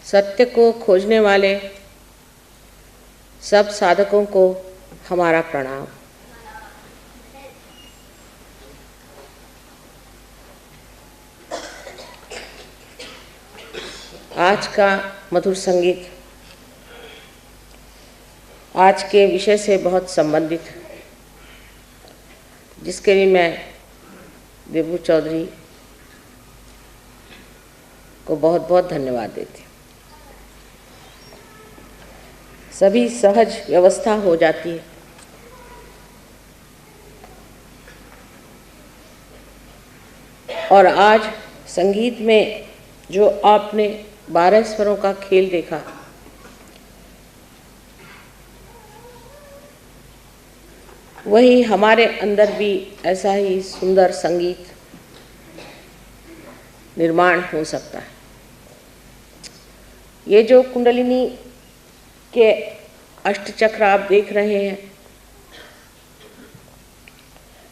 सत्य को खोजने वाले सब साधकों को हमारा प्रणाम। आज का मधुर संगीत आज के विषय से बहुत संबंधित है, जिसके लिए मैं देबू चौधरी को बहुत बहुत धन्यवाद देती हूँ। सभी सहज व्यवस्था हो जाती है। और आज संगीत में जो आपने 12 स्वरों का खेल देखा, वही हमारे अंदर भी ऐसा ही सुंदर संगीत निर्माण हो सकता है। ये जो कुंडलिनी के अष्टचक्र आप देख रहे हैं,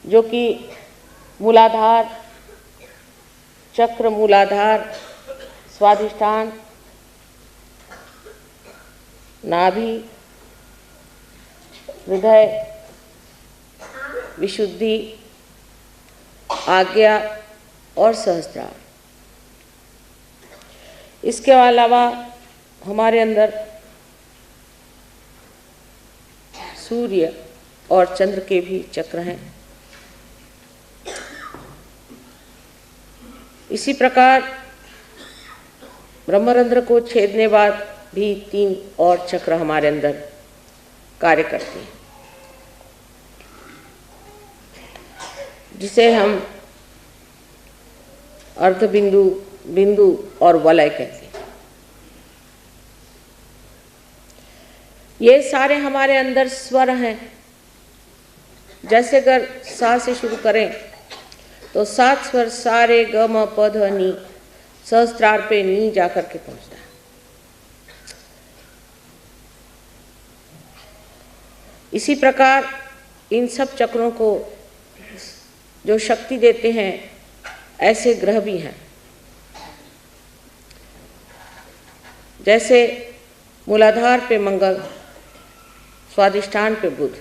जो कि मूलाधार चक्र, मूलाधार, स्वाधिष्ठान, नाभि, हृदय, विशुद्धि, आज्ञा और सहस्त्रार, इसके अलावा हमारे अंदर सूर्य और चंद्र के भी चक्र हैं। इसी प्रकार ब्रह्मरंध्र को छेदने बाद भी 3 और चक्र हमारे अंदर कार्य करते हैं, जिसे हम अर्धबिंदु, बिंदु और वलय कहते हैं। ये सारे हमारे अंदर स्वर हैं। जैसे अगर सा से शुरू करें तो 7 स्वर सा रे ग म प ध नी, सहस्त्रार पे नी जाकर के पहुंचता है। इसी प्रकार इन सब चक्रों को जो शक्ति देते हैं, ऐसे ग्रह भी हैं। जैसे मूलाधार पे मंगल, स्वाधिष्ठान पे बुध,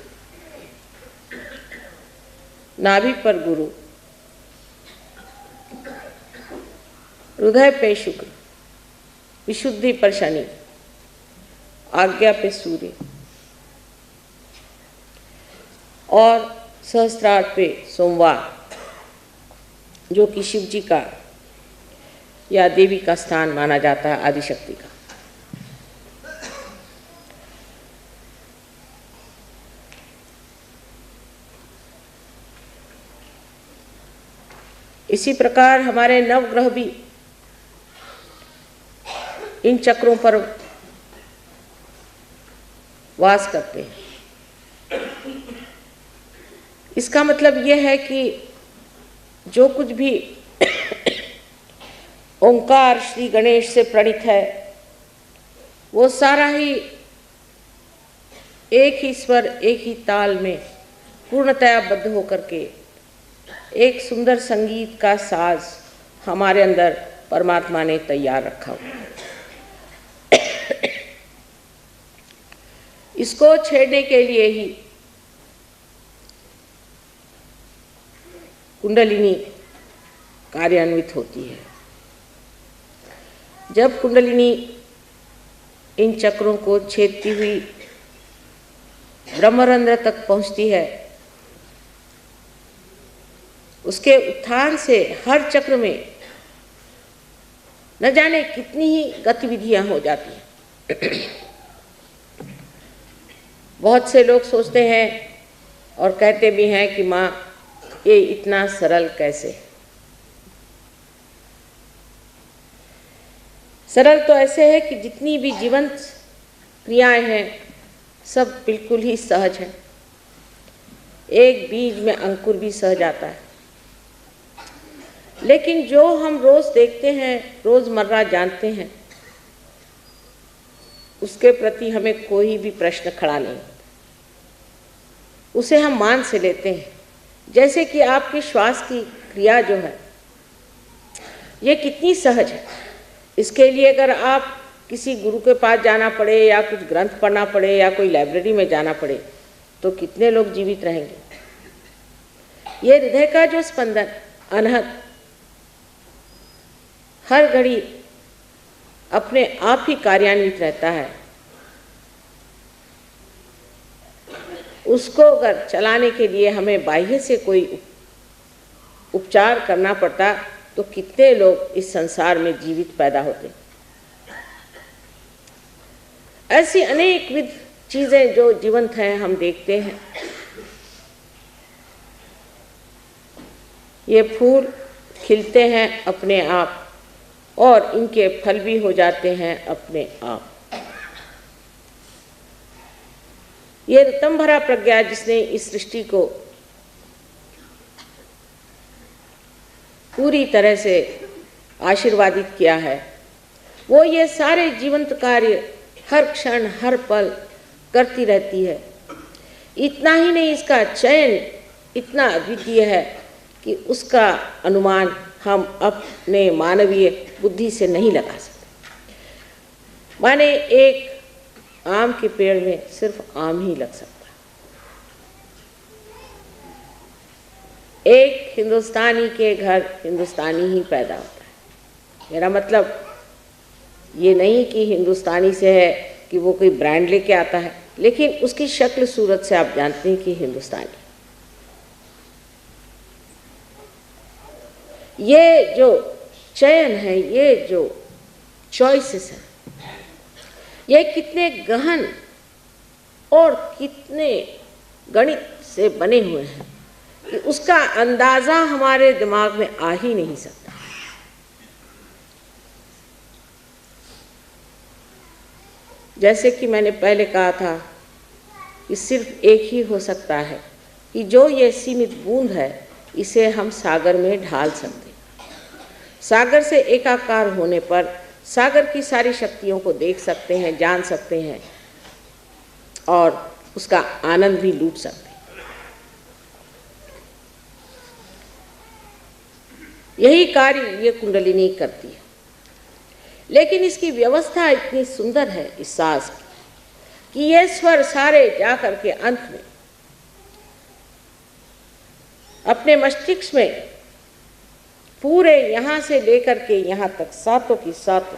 नाभि पर गुरु, हृदय पे शुक्र, विशुद्धि पर शनि, आज्ञा पे सूर्य और सहस्त्रार पे सोमवार, जो कि शिव जी का या देवी का स्थान माना जाता है, आदिशक्ति का। इसी प्रकार हमारे नवग्रह भी इन चक्रों पर वास करते हैं। इसका मतलब यह है कि जो कुछ भी ओंकार श्री गणेश से प्रणीत है, वो सारा ही एक ही स्वर, एक ही ताल में पूर्णतया बद्ध होकर के एक सुंदर संगीत का साज हमारे अंदर परमात्मा ने तैयार रखा हुआ है। इसको छेड़ने के लिए ही कुंडलिनी कार्यान्वित होती है। जब कुंडलिनी इन चक्रों को छेदती हुई ब्रह्मरंध्र तक पहुंचती है, उसके उत्थान से हर चक्र में न जाने कितनी ही गतिविधियां हो जाती हैं। बहुत से लोग सोचते हैं और कहते भी हैं कि माँ, ये इतना सरल कैसे? सरल तो ऐसे है कि जितनी भी जीवंत क्रियाएं हैं, सब बिल्कुल ही सहज हैं। एक बीज में अंकुर भी सहज आता है। लेकिन जो हम रोज देखते हैं, रोजमर्रा जानते हैं, उसके प्रति हमें कोई भी प्रश्न खड़ा नहीं, उसे हम मान से लेते हैं। जैसे कि आपकी श्वास की क्रिया जो है, ये कितनी सहज है। इसके लिए अगर आप किसी गुरु के पास जाना पड़े या कुछ ग्रंथ पढ़ना पड़े या कोई लाइब्रेरी में जाना पड़े तो कितने लोग जीवित रहेंगे। ये हृदय का जो स्पंदन अनहद हर घड़ी अपने आप ही कार्यान्वित रहता है, उसको अगर चलाने के लिए हमें बाह्य से कोई उपचार करना पड़ता तो कितने लोग इस संसार में जीवित पैदा होते। ऐसी अनेक विध चीजें जो जीवंत हैं हम देखते हैं। ये फूल खिलते हैं अपने आप और इनके फल भी हो जाते हैं अपने आप। ये ऋतंभरा प्रज्ञा जिसने इस सृष्टि को पूरी तरह से आशीर्वादित किया है, वो ये सारे जीवंत कार्य हर क्षण हर पल करती रहती है। इतना ही नहीं, इसका चयन इतना अद्वितीय है कि उसका अनुमान हम अपने मानवीय बुद्धि से नहीं लगा सकते। माने एक आम के पेड़ में सिर्फ आम ही लग सकता है। एक हिंदुस्तानी के घर हिंदुस्तानी ही पैदा होता है। मेरा मतलब ये नहीं कि हिंदुस्तानी से है कि वो कोई ब्रांड लेके आता है, लेकिन उसकी शक्ल सूरत से आप जानते हैं कि हिंदुस्तानी। ये जो चयन है, ये जो चॉइसेस हैं, ये कितने गहन और कितने गणित से बने हुए हैं कि उसका अंदाजा हमारे दिमाग में आ ही नहीं सकता। जैसे कि मैंने पहले कहा था कि सिर्फ एक ही हो सकता है कि जो ये सीमित बूंद है इसे हम सागर में ढाल सकते हैं। सागर से एकाकार होने पर सागर की सारी शक्तियों को देख सकते हैं, जान सकते हैं और उसका आनंद भी लूट सकते हैं। यही कार्य ये कुंडलिनी करती है। लेकिन इसकी व्यवस्था इतनी सुंदर है इस सांस की कि ये स्वर सारे जाकर के अंत में अपने मस्तिष्क में पूरे यहाँ से लेकर के यहाँ तक सातों की सातों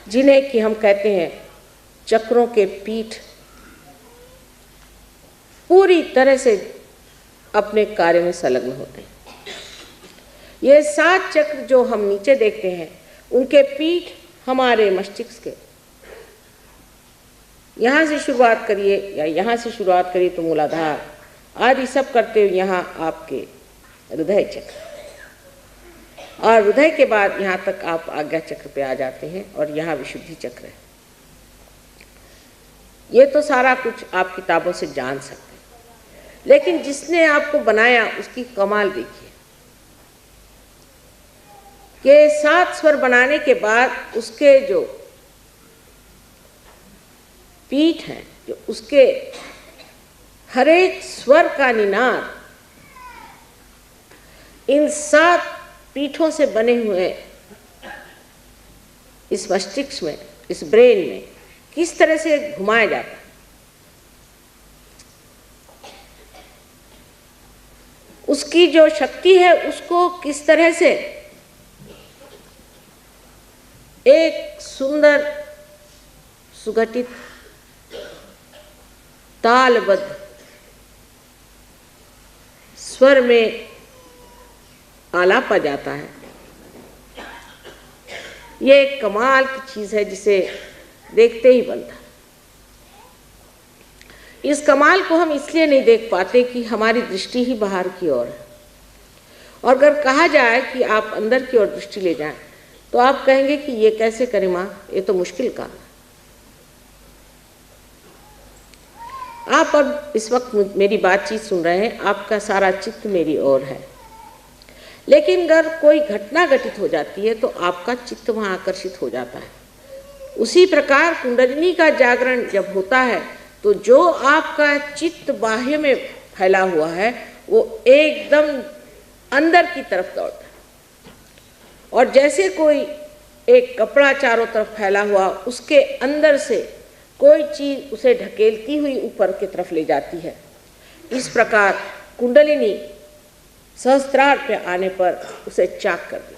जिन्हें कि हम कहते हैं चक्रों के पीठ, पूरी तरह से अपने कार्य में संलग्न होते हैं। ये 7 चक्र जो हम नीचे देखते हैं उनके पीठ हमारे मस्तिष्क के, यहाँ से शुरुआत करिए या यहाँ से शुरुआत करिए तो मूलाधार आदि सब करते हुए यहाँ आपके हृदय चक्र, और हृदय के बाद यहाँ तक आप आज्ञा चक्र पे आ जाते हैं और यहाँ विशुद्धि चक्र है। ये तो सारा कुछ आप किताबों से जान सकते हैं, लेकिन जिसने आपको बनाया उसकी कमाल देखिए कि 7 स्वर बनाने के बाद उसके जो पीठ हैं, जो उसके हर एक स्वर का निनाद इन 7 पीठों से बने हुए इस मस्तिष्क में, इस ब्रेन में किस तरह से घुमाया जाता है। उसकी जो शक्ति है उसको किस तरह से एक सुंदर सुगठित तालबद्ध स्वर में आलापा जाता है, ये एक कमाल की चीज है जिसे देखते ही बनता है। इस कमाल को हम इसलिए नहीं देख पाते कि हमारी दृष्टि ही बाहर की ओर है, और अगर कहा जाए कि आप अंदर की ओर दृष्टि ले जाएं तो आप कहेंगे कि ये कैसे करें माँ, ये तो मुश्किल काम है। आप अब इस वक्त मेरी बातचीत सुन रहे हैं, आपका सारा चित्त मेरी ओर है, लेकिन अगर कोई घटना घटित हो जाती है तो आपका चित्त वहाँ आकर्षित हो जाता है। उसी प्रकार कुंडलिनी का जागरण जब होता है तो जो आपका चित्त बाह्य में फैला हुआ है वो एकदम अंदर की तरफ दौड़ता है। और जैसे कोई एक कपड़ा चारों तरफ फैला हुआ, उसके अंदर से कोई चीज उसे ढकेलती हुई ऊपर की तरफ ले जाती है। इस प्रकार कुंडलिनी सहस्त्रार पे आने पर उसे चाक कर दिया।